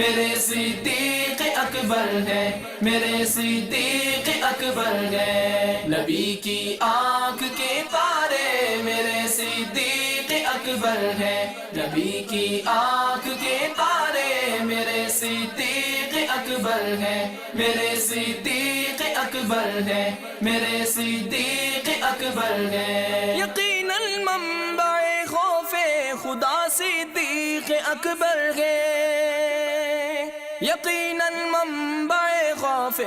میرے صدیق اکبر ہے، میرے صدیق اکبر ہے، نبی کی آنکھ کے تارے میرے صدیق اکبر ہے، نبی کی آنکھ کے تارے میرے صدیق اکبر ہے، میرے صدیق اکبر ہے، میرے صدیق اکبر ہے۔ یقیناً منبع خوف خدا صدیق اکبر ہے، یقیناً منبع خوف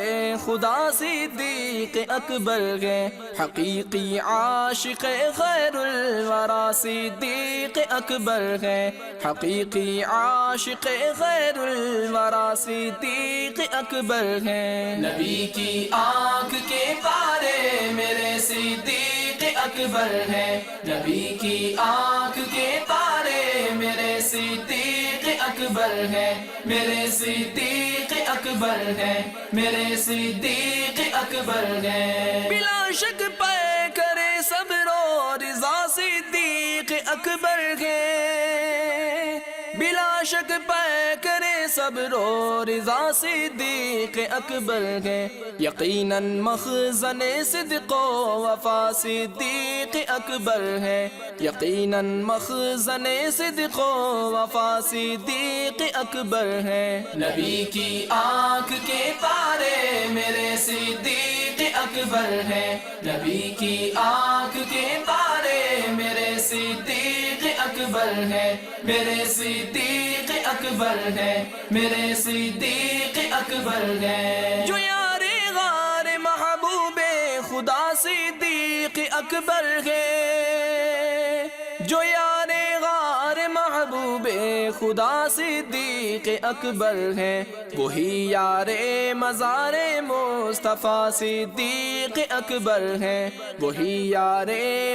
خدا صدیق اکبر ہے، حقیقی عاشق خیر الورا صدیق اکبر ہے، حقیقی عاشق خیر الورا صدیق اکبر ہے، نبی کی آنکھ کے تارے میرے صدیق اکبر ہے، نبی کی آنکھ کے تارے میرے صدیق اکبر ہے، میرے صدیق اکبر ہے، میرے صدیق اکبر ہے، بلا شک پے کرے صبر و رضا صدیق اکبر ہے، بلا شک پے کرے صبر و رضا صدیق اکبر ہے، یقیناً مخزن صدق و وفا صدیق اکبر ہے، یقیناً مخزن صدق و وفا صدیق اکبر ہے، نبی کی آنکھ کے تارے میرے صدیق اکبر ہے، نبی کی آنکھ کے تارے میرے صدیق اکبر ہے، میرے صدیق اکبر ہے، میرے صدیق اکبر ہے، جو یار غار محبوب خدا صدیق اکبر ہے، جو یار غار محبوب خدا صدیق اکبر ہے، وہی یار مزار مصطفیٰ صدیق اکبر ہے، وہی یار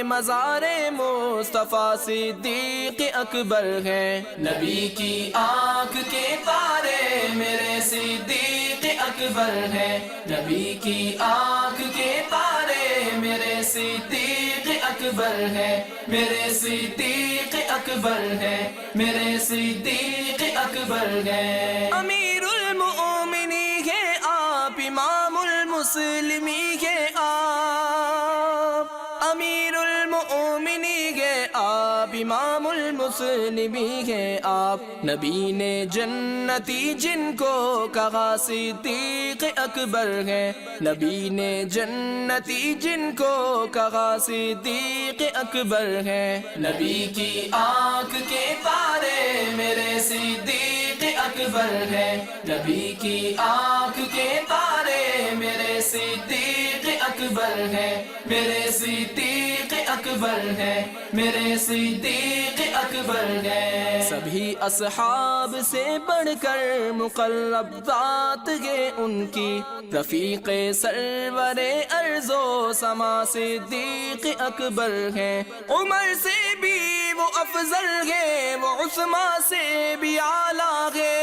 مزار مصطفیٰ صدیق اکبر ہے، نبی کی آنکھ کے تارے میرے صدیق اکبر ہے، نبی کی آنکھ کے تارے میرے صدیق اکبر ہے، میرے صدیق اکبر ہے، میرے صدیق اکبر ہے، امیر المؤمنین ہے آپ، امام المسلمین ہے آپ، امیر المؤمنین ہے آپ، امام المسلمین ہے آپ، نبی نے جنتی جن کو کہا صدیق اکبر ہے، نبی نے جنتی جن کو کہا صدیق اکبر ہے، نبی کی آنکھ کے تارے میرے صدیق اکبر ہے، نبی کی آنکھ کے تارے میرے صدیق اکبر ہے، میرے صدیق اکبر ہے، میرے صدیق اکبر ہے، سبھی اصحاب سے بڑھ کر مقرب ذات ہے ان کی، رفیق سرور ارض و سما صدیق اکبر ہے، عمر سے بھی وہ افضل ہے، وہ عثمان سے بھی اعلیٰ ہے،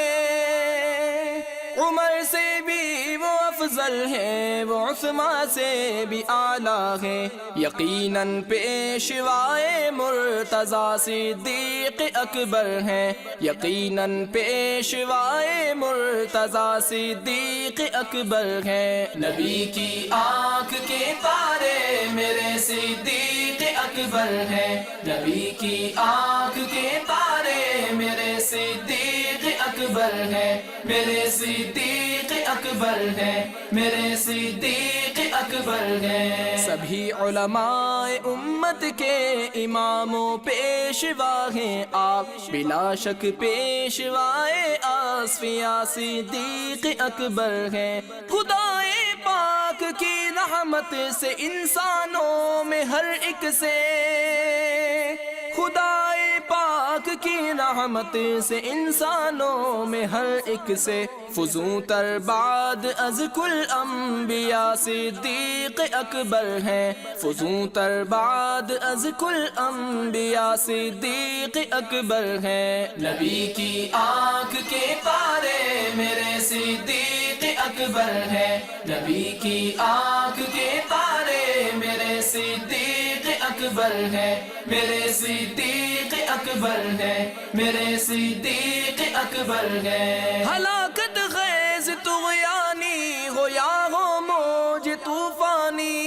عمر سے بھی وہ افضل ہے، وہ عثمان سے بھی اعلیٰ ہے، یقیناً پیشوائے مرتضیٰ صدیق اکبر ہے، یقیناً پیشوائے مرتضیٰ صدیق اکبر ہے، نبی کی آنکھ کے تارے میرے صدیق اکبر ہے، نبی کی آنکھ کے تارے میرے صدیق اکبر ہے، میرے صدیق اکبر ہے، میرے صدیق اکبر ہے، سبھی علماء امت کے امام و پیشوا ہیں آپ، بلا شک پیشوائے اصفیاء صدیق اکبر ہے، خدائے پاک کی رحمت سے انسانوں میں ہر ایک سے، خدائے پاک کی رحمت سے انسانوں میں ہر ایک سے، فزوں تر بعد از کل انبیاء صدیق اکبر ہے، فزوں تر بعد از کل انبیاء صدیق اکبر ہے، نبی کی آنکھ کے تارے میرے صدیق اکبر ہے، نبی کی آنکھ کے تارے میرے صدیق اکبر ہے، میرے صدیق اکبر ہے، میرے صدیق اکبر ہے۔ ہلاکت خیز طغیانی ہو یا ہو موج طوفانی،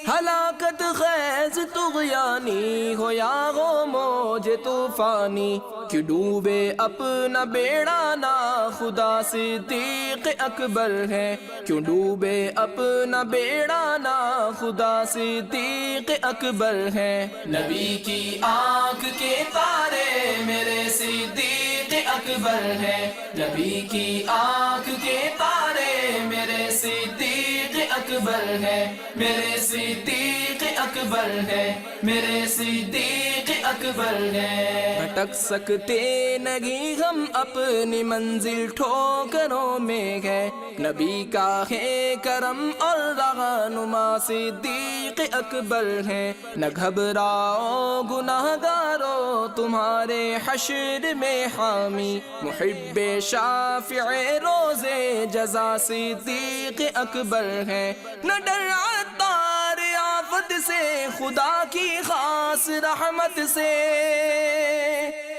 ہلاکت خیز طغیانی ہو یا ہو موج طوفانی، کہ ڈوبے اپنا بیڑا نہ خدا صدیق اکبر ہے، کیوں ڈوبے اپنا بیڑا نہ خدا صدیق اکبر ہے۔ نبی کی آنکھ کے تارے میرے صدیق اکبر ہے، نبی کی آنکھ کے تارے میرے صدیق اکبر ہے، میرے صدیق اکبر ہے، میرے صدیق اکبر ہے۔ بھٹک سکتے نہیں ہم اپنی منزل ٹھوکروں میں ہے، نبی کا ہے کرم اور رہنما صدیق اکبر ہے۔ نہ گھبراؤ گناہ گارو تمہارے حشر میں حامی، محب شافع روزے جزا صدیق اکبر ہے۔ نہ ڈر عطار آفت سے خدا کی خاص رحمت سے،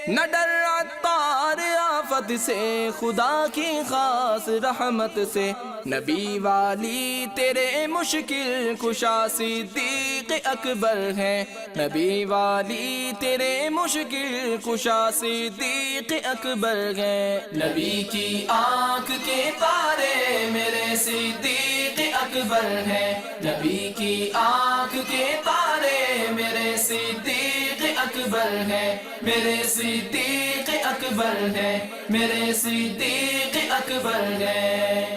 نہ ڈر عطار آفت سے خدا کی خاص رحمت سے، نبی والی تیرے مشکل کشا صدیق اکبر ہے، نبی والی تیرے مشکل کشا صدیق اکبر ہے۔ نبی کی آنکھ کے تارے میرے صدیق اکبر ہے، نبی کی آنکھ کے تارے میرے صدیق اکبر ہے، میرے صدیق اکبر ہے، میرے صدیق اکبر ہے۔